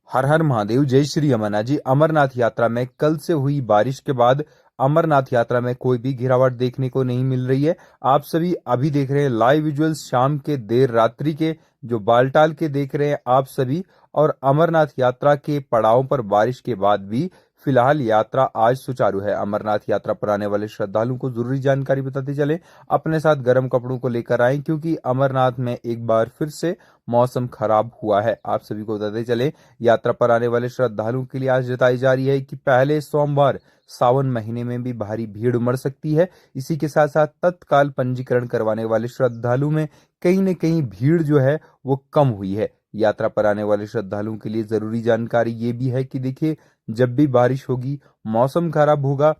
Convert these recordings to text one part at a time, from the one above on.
हर हर महादेव। जय श्री अमरनाथ जी। अमरनाथ यात्रा में कल से हुई बारिश के बाद अमरनाथ यात्रा में कोई भी गिरावट देखने को नहीं मिल रही है। आप सभी अभी देख रहे हैं लाइव विजुअल्स शाम के देर रात्रि के, जो बालटाल के देख रहे हैं आप सभी। और अमरनाथ यात्रा के पड़ाव पर बारिश के बाद भी फिलहाल यात्रा आज सुचारू है। अमरनाथ यात्रा पर आने वाले श्रद्धालुओं को जरूरी जानकारी बताते चले, अपने साथ गर्म कपड़ों को लेकर आए, क्योंकि अमरनाथ में एक बार फिर से मौसम खराब हुआ है। आप सभी को बताते चले, यात्रा पर आने वाले श्रद्धालुओं के लिए आज जताई जा रही है कि पहले सोमवार सावन महीने में भी भारी भीड़ उमड़ सकती है। इसी के साथ साथ तत्काल पंजीकरण करवाने वाले श्रद्धालु में कहीं न कहीं भीड़ जो है वो कम हुई है। यात्रा पर आने वाले श्रद्धालुओं के लिए जरूरी जानकारी ये भी है कि देखिए, जब भी बारिश होगी, मौसम खराब होगा,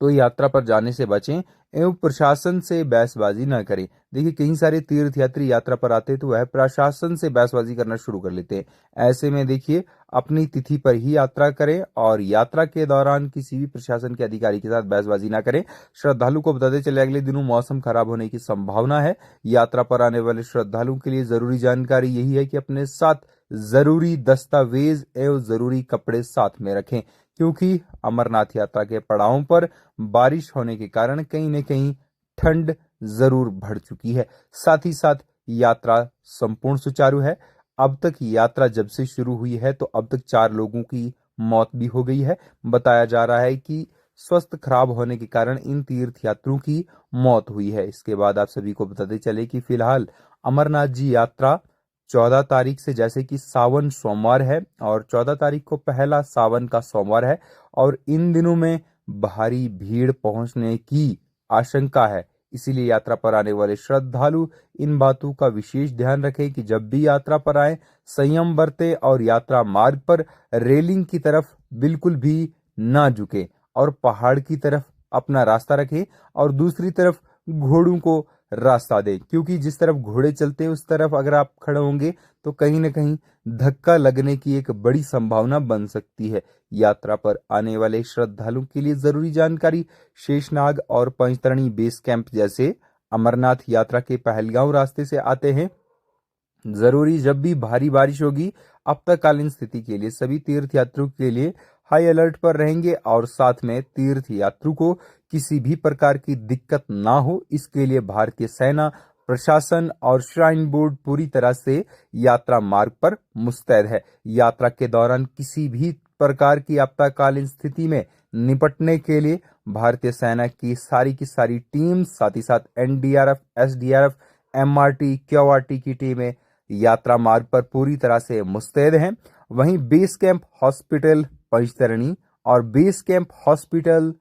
तो यात्रा पर जाने से बचें एवं प्रशासन से बहसबाजी न करें। देखिए, कई सारे तीर्थयात्री यात्रा पर आते हैं तो वह प्रशासन से बहसबाजी करना शुरू कर लेते हैं। ऐसे में देखिए, अपनी तिथि पर ही यात्रा करें और यात्रा के दौरान किसी भी प्रशासन के अधिकारी के साथ बहसबाजी ना करें। श्रद्धालु को बताते चले, अगले दिनों मौसम खराब होने की संभावना है। यात्रा पर आने वाले श्रद्धालुओं के लिए जरूरी जानकारी यही है कि अपने साथ जरूरी दस्तावेज एवं जरूरी कपड़े साथ में रखें, क्योंकि अमरनाथ यात्रा के पड़ावों पर बारिश होने के कारण कहीं न कहीं ठंड जरूर बढ़ चुकी है। साथ ही साथ यात्रा संपूर्ण सुचारू है। अब तक यात्रा जब से शुरू हुई है तो अब तक 4 लोगों की मौत भी हो गई है। बताया जा रहा है कि स्वास्थ्य खराब होने के कारण इन तीर्थयात्रियों की मौत हुई है। इसके बाद आप सभी को बताते चले कि फिलहाल अमरनाथ जी यात्रा 14 तारीख से, जैसे कि सावन सोमवार है और 14 तारीख को पहला सावन का सोमवार है, और इन दिनों में भारी भीड़ पहुंचने की आशंका है। इसीलिए यात्रा पर आने वाले श्रद्धालु इन बातों का विशेष ध्यान रखें कि जब भी यात्रा पर आए संयम बरतें और यात्रा मार्ग पर रेलिंग की तरफ बिल्कुल भी ना झुकें और पहाड़ की तरफ अपना रास्ता रखें और दूसरी तरफ घोड़ों को रास्ता दें, क्योंकि जिस तरफ घोड़े चलते हैं उस तरफ अगर आप खड़े होंगे तो कहीं न कहीं धक्का लगने की एक बड़ी संभावना बन सकती है। यात्रा पर आने वाले श्रद्धालुओं के लिए जरूरी जानकारी, शेषनाग और पंचतरणी बेस कैंप जैसे अमरनाथ यात्रा के पहलगांव रास्ते से आते हैं। जरूरी जब भी भारी बारिश होगी, आपातकालीन स्थिति के लिए सभी तीर्थयात्रियों के लिए हाई अलर्ट पर रहेंगे और साथ में तीर्थयात्रियों को किसी भी प्रकार की दिक्कत ना हो, इसके लिए भारतीय सेना, प्रशासन और श्राइन बोर्ड पूरी तरह से यात्रा मार्ग पर मुस्तैद है। यात्रा के दौरान किसी भी प्रकार की आपातकालीन स्थिति में निपटने के लिए भारतीय सेना की सारी टीम, साथ ही साथ एनडीआरएफ, एसडीआरएफ, एमआरटी, क्यूआरटी की टीमें यात्रा मार्ग पर पूरी तरह से मुस्तैद हैं। वहीं बेस कैंप हॉस्पिटल पंचतरणी और बेस कैंप हॉस्पिटल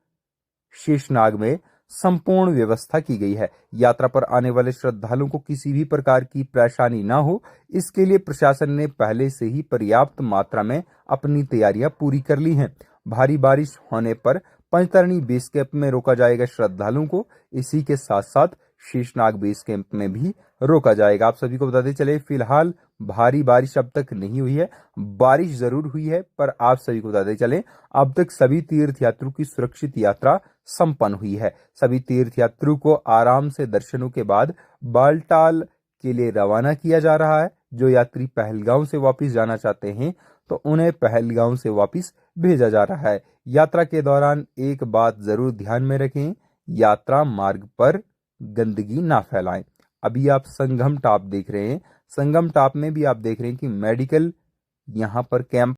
शेषनाग में संपूर्ण व्यवस्था की गई है। यात्रा पर आने वाले श्रद्धालुओं को किसी भी प्रकार की परेशानी ना हो, इसके लिए प्रशासन ने पहले से ही पर्याप्त मात्रा में अपनी तैयारियां पूरी कर ली हैं। भारी बारिश होने पर पंचतरणी बेस कैंप में रोका जाएगा श्रद्धालुओं को। इसी के साथ साथ शेषनाग बेस कैंप में भी रोका जाएगा। आप सभी को बताते चले, फिलहाल भारी बारिश अब तक नहीं हुई है। बारिश जरूर हुई है, पर आप सभी को बताते चले, अब तक सभी तीर्थयात्रियों की सुरक्षित यात्रा संपन्न हुई है। सभी तीर्थयात्रियों को आराम से दर्शनों के बाद बालटाल के लिए रवाना किया जा रहा है। जो यात्री पहलगांव से वापस जाना चाहते हैं तो उन्हें पहलगांव से वापस भेजा जा रहा है। यात्रा के दौरान एक बात जरूर ध्यान में रखें, यात्रा मार्ग पर गंदगी ना फैलाएं। अभी आप संगम टॉप देख रहे हैं, संगम टॉप में भी आप देख रहे हैं कि मेडिकल यहाँ पर कैंप